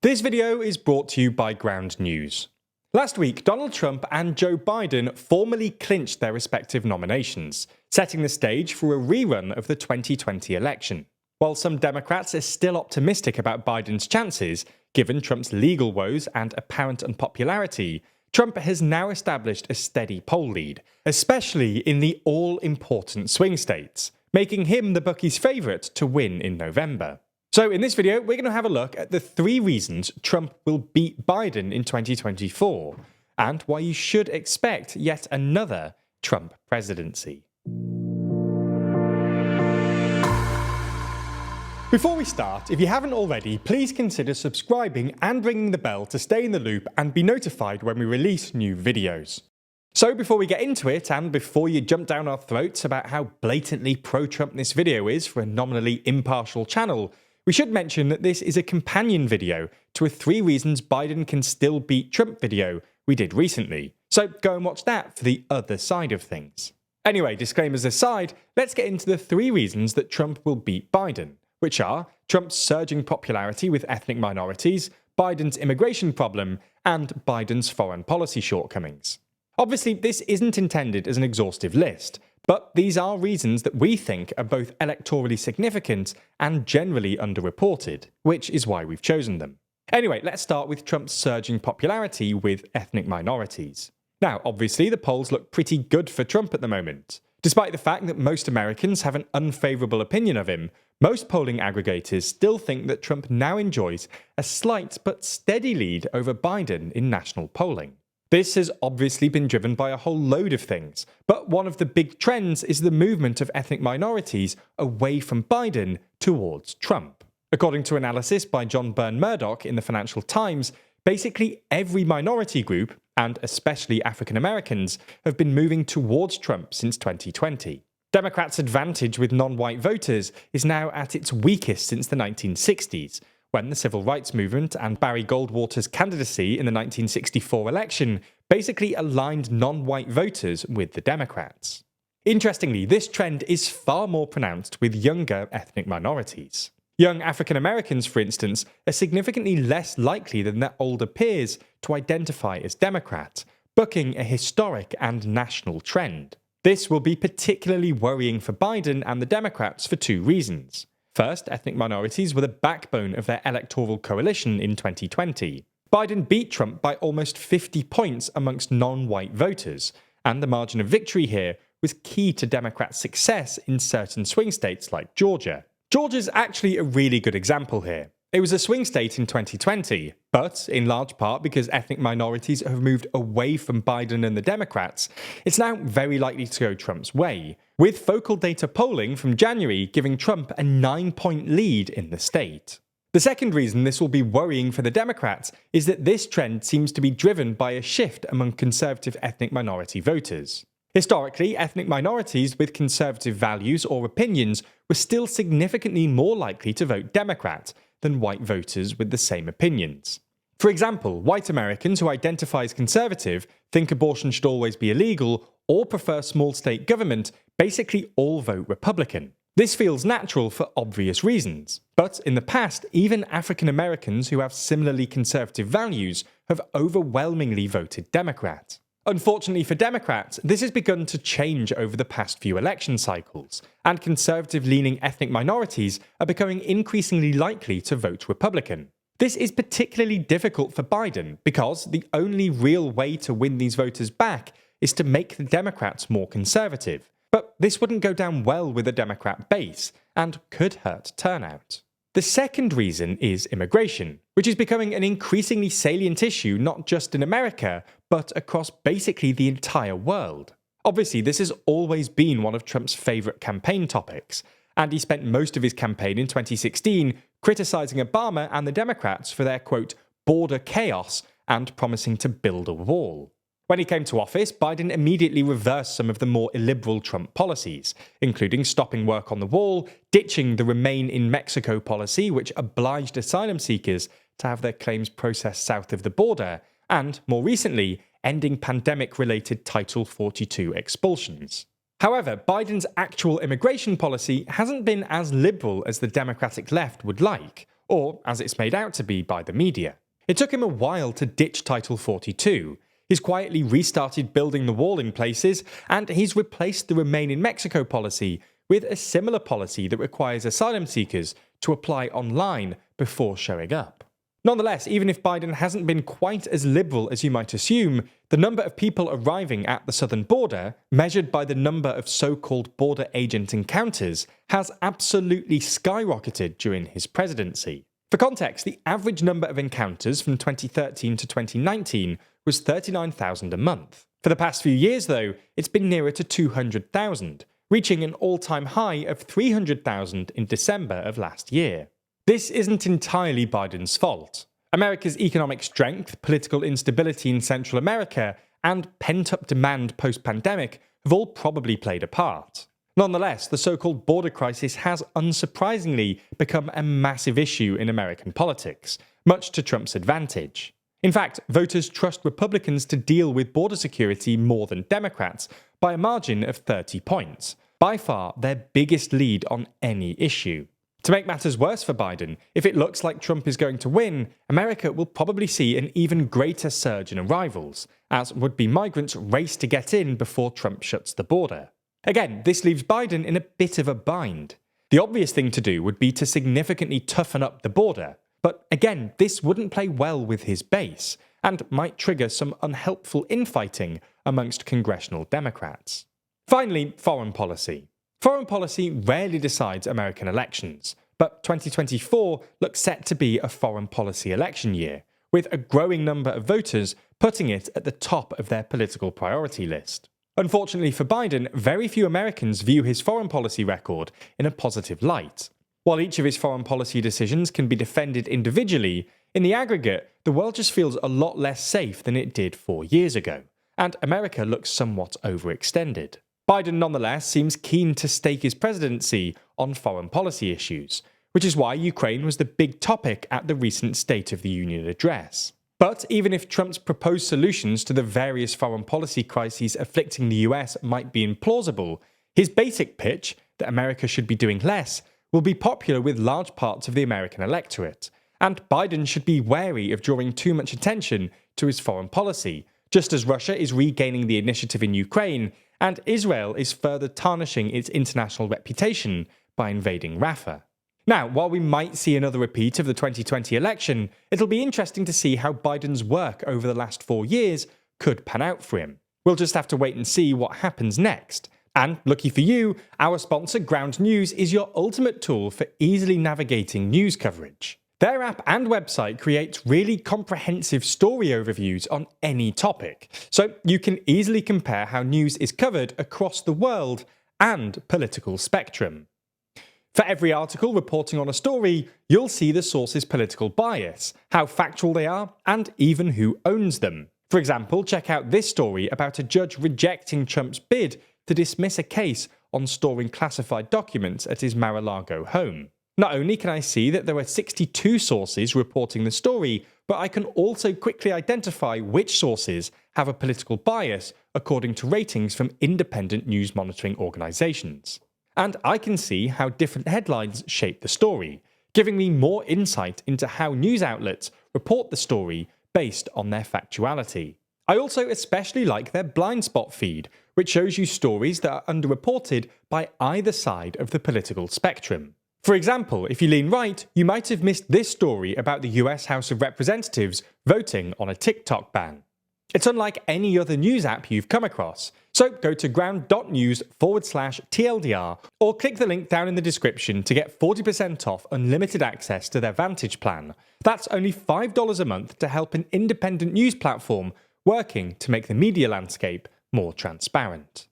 This video is brought to you by Ground News. Last week, Donald Trump and Joe Biden formally clinched their respective nominations, setting the stage for a rerun of the 2020 election. While some Democrats are still optimistic about Biden's chances, given Trump's legal woes and apparent unpopularity, Trump has now established a steady poll lead, especially in the all-important swing states, making him the bookies' favourite to win in November. So in this video, we're going to have a look at the 3 reasons Trump will beat Biden in 2024, and why you should expect yet another Trump presidency. Before we start, if you haven't already, please consider subscribing and ringing the bell to stay in the loop and be notified when we release new videos. So before we get into it, and before you jump down our throats about how blatantly pro-Trump this video is for a nominally impartial channel, we should mention that this is a companion video to a 3 reasons Biden can still beat Trump video we did recently, so go and watch that for the other side of things. Anyway, disclaimers aside, let's get into the 3 reasons that Trump will beat Biden, which are Trump's surging popularity with ethnic minorities, Biden's immigration problem, and Biden's foreign policy shortcomings. Obviously, this isn't intended as an exhaustive list, but these are reasons that we think are both electorally significant and generally underreported, which is why we've chosen them. Anyway, let's start with Trump's surging popularity with ethnic minorities. Now, obviously, the polls look pretty good for Trump at the moment. Despite the fact that most Americans have an unfavourable opinion of him, most polling aggregators still think that Trump now enjoys a slight but steady lead over Biden in national polling. This has obviously been driven by a whole load of things, but one of the big trends is the movement of ethnic minorities away from Biden towards Trump. According to analysis by John Murdoch in the Financial Times, basically every minority group, and especially African Americans, have been moving towards Trump since 2020. Democrats' advantage with non-white voters is now at its weakest since the 1960s, when the civil rights movement and Barry Goldwater's candidacy in the 1964 election basically aligned non-white voters with the Democrats. Interestingly, this trend is far more pronounced with younger ethnic minorities. Young African Americans, for instance, are significantly less likely than their older peers to identify as Democrat, bucking a historic and national trend. This will be particularly worrying for Biden and the Democrats for 2 reasons. First, ethnic minorities were the backbone of their electoral coalition in 2020. Biden beat Trump by almost 50 points amongst non-white voters, and the margin of victory here was key to Democrats' success in certain swing states like Georgia. Georgia's actually a really good example here. It was a swing state in 2020, but in large part because ethnic minorities have moved away from Biden and the Democrats, it's now very likely to go Trump's way, with focal data polling from January giving Trump a 9-point lead in the state. The second reason this will be worrying for the Democrats is that this trend seems to be driven by a shift among conservative ethnic minority voters. Historically, ethnic minorities with conservative values or opinions were still significantly more likely to vote Democrat than white voters with the same opinions. For example, white Americans who identify as conservative, think abortion should always be illegal, or prefer small state government basically all vote Republican. This feels natural for obvious reasons, but in the past, even African Americans who have similarly conservative values have overwhelmingly voted Democrat. Unfortunately for Democrats, this has begun to change over the past few election cycles, and conservative-leaning ethnic minorities are becoming increasingly likely to vote Republican. This is particularly difficult for Biden because the only real way to win these voters back is to make the Democrats more conservative. But this wouldn't go down well with the Democrat base, and could hurt turnout. The second reason is immigration, which is becoming an increasingly salient issue not just in America, but across basically the entire world. Obviously, this has always been one of Trump's favourite campaign topics, and he spent most of his campaign in 2016 criticising Obama and the Democrats for their, quote, border chaos and promising to build a wall. When he came to office, Biden immediately reversed some of the more illiberal Trump policies, including stopping work on the wall, ditching the Remain in Mexico policy, which obliged asylum seekers to have their claims processed south of the border, and, more recently, ending pandemic-related Title 42 expulsions. However, Biden's actual immigration policy hasn't been as liberal as the Democratic left would like, or as it's made out to be by the media. It took him a while to ditch Title 42. He's quietly restarted building the wall in places, and he's replaced the Remain in Mexico policy with a similar policy that requires asylum seekers to apply online before showing up. Nonetheless, even if Biden hasn't been quite as liberal as you might assume, the number of people arriving at the southern border, measured by the number of so-called border agent encounters, has absolutely skyrocketed during his presidency. For context, the average number of encounters from 2013 to 2019 was 39,000 a month. For the past few years, though, it's been nearer to 200,000, reaching an all-time high of 300,000 in December of last year. This isn't entirely Biden's fault. America's economic strength, political instability in Central America, and pent-up demand post-pandemic have all probably played a part. Nonetheless, the so-called border crisis has unsurprisingly become a massive issue in American politics, much to Trump's advantage. In fact, voters trust Republicans to deal with border security more than Democrats by a margin of 30 points, by far their biggest lead on any issue. To make matters worse for Biden, if it looks like Trump is going to win, America will probably see an even greater surge in arrivals, as would-be migrants race to get in before Trump shuts the border. Again, this leaves Biden in a bit of a bind. The obvious thing to do would be to significantly toughen up the border, but again, this wouldn't play well with his base, and might trigger some unhelpful infighting amongst congressional Democrats. Finally, foreign policy. Foreign policy rarely decides American elections, but 2024 looks set to be a foreign policy election year, with a growing number of voters putting it at the top of their political priority list. Unfortunately for Biden, very few Americans view his foreign policy record in a positive light. While each of his foreign policy decisions can be defended individually, in the aggregate, the world just feels a lot less safe than it did 4 years ago, and America looks somewhat overextended. Biden nonetheless seems keen to stake his presidency on foreign policy issues, which is why Ukraine was the big topic at the recent State of the Union address. But even if Trump's proposed solutions to the various foreign policy crises afflicting the US might be implausible, his basic pitch, that America should be doing less, will be popular with large parts of the American electorate, and Biden should be wary of drawing too much attention to his foreign policy, just as Russia is regaining the initiative in Ukraine, and Israel is further tarnishing its international reputation by invading Rafah. Now, while we might see another repeat of the 2020 election, it'll be interesting to see how Biden's work over the last 4 years could pan out for him. We'll just have to wait and see what happens next. And lucky for you, our sponsor Ground News is your ultimate tool for easily navigating news coverage. Their app and website creates really comprehensive story overviews on any topic, so you can easily compare how news is covered across the world and political spectrum. For every article reporting on a story, you'll see the source's political bias, how factual they are, and even who owns them. For example, check out this story about a judge rejecting Trump's bid to dismiss a case on storing classified documents at his Mar-a-Lago home. Not only can I see that there are 62 sources reporting the story, but I can also quickly identify which sources have a political bias according to ratings from independent news monitoring organisations. And I can see how different headlines shape the story, giving me more insight into how news outlets report the story based on their factuality. I also especially like their blind spot feed, which shows you stories that are underreported by either side of the political spectrum. For example, if you lean right, you might have missed this story about the US House of Representatives voting on a TikTok ban. It's unlike any other news app you've come across, so go to ground.news/TLDR or click the link down in the description to get 40% off unlimited access to their Vantage plan. That's only $5 a month to help an independent news platform working to make the media landscape more transparent.